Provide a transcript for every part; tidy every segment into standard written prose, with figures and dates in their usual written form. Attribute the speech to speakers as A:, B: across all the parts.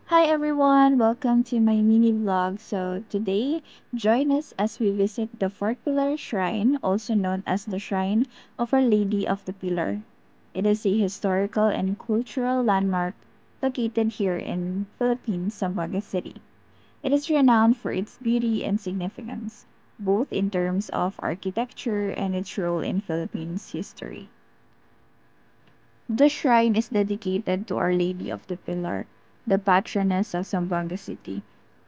A: Hi everyone, welcome to my mini vlog. So today, join us as we visit the Fourth Pillar Shrine, also known as the Shrine of Our Lady of the Pillar. It is a historical and cultural landmark located here in Philippines, Zamboanga City. It is renowned for its beauty and significance, both in terms of architecture and its role in Philippines history. The shrine is dedicated to Our Lady of the Pillar, the patroness of Zamboanga City.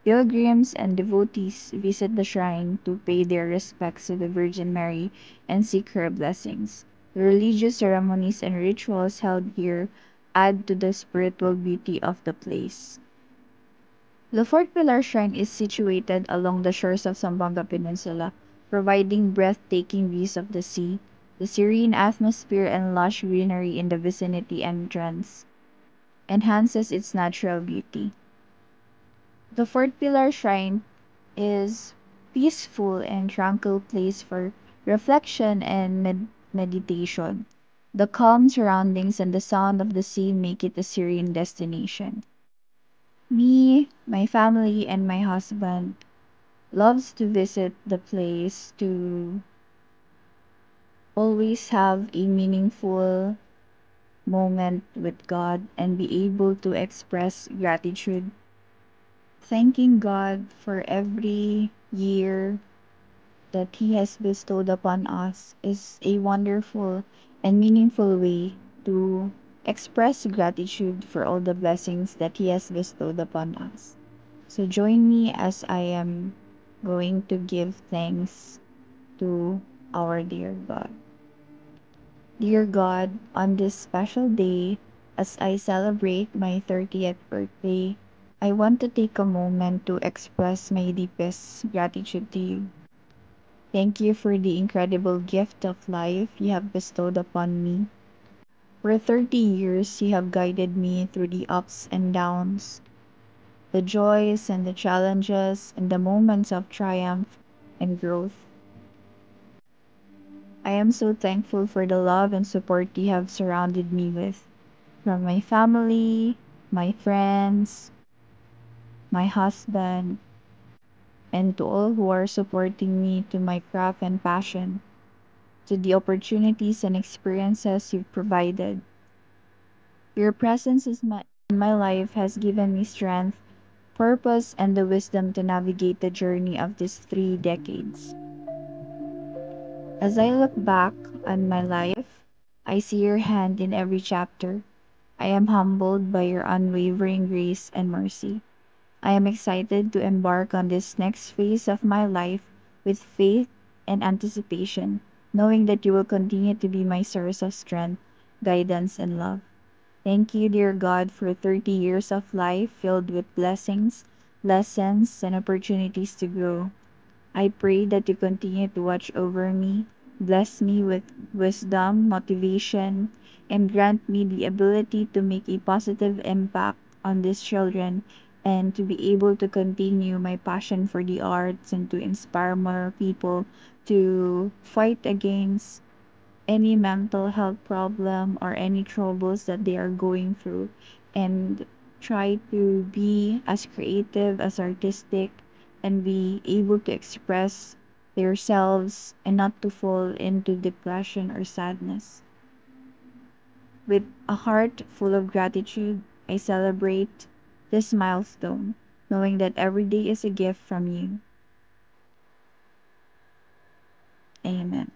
A: Pilgrims and devotees visit the shrine to pay their respects to the Virgin Mary and seek her blessings. The religious ceremonies and rituals held here add to the spiritual beauty of the place. The Fort Pilar Shrine is situated along the shores of Zamboanga Peninsula, providing breathtaking views of the sea, the serene atmosphere and lush greenery in the vicinity entrance enhances its natural beauty. The Fort Pilar Shrine is peaceful and tranquil place for reflection and meditation. The calm surroundings and the sound of the sea make it a serene destination. Me, my family, and my husband loves to visit the place to always have a meaningful moment with God and be able to express gratitude, thanking God for every year that He has bestowed upon us is a wonderful and meaningful way to express gratitude for all the blessings that He has bestowed upon us. So join me as I am going to give thanks to our dear God. Dear God, on this special day, as I celebrate my 30th birthday, I want to take a moment to express my deepest gratitude to you. Thank you for the incredible gift of life you have bestowed upon me. For 30 years, you have guided me through the ups and downs, the joys and the challenges, and the moments of triumph and growth. I am so thankful for the love and support you have surrounded me with, from my family, my friends, my husband, and to all who are supporting me to my craft and passion, to the opportunities and experiences you've provided. Your presence in my life has given me strength, purpose, and the wisdom to navigate the journey of these 3 decades. As I look back on my life, I see your hand in every chapter. I am humbled by your unwavering grace and mercy. I am excited to embark on this next phase of my life with faith and anticipation, knowing that you will continue to be my source of strength, guidance, and love. Thank you, dear God, for 30 years of life filled with blessings, lessons, and opportunities to grow. I pray that you continue to watch over me, bless me with wisdom, motivation, and grant me the ability to make a positive impact on these children and to be able to continue my passion for the arts and to inspire more people to fight against any mental health problem or any troubles that they are going through and try to be as creative as artistic and be able to express themselves and not to fall into depression or sadness. With a heart full of gratitude, I celebrate this milestone, knowing that every day is a gift from you. Amen.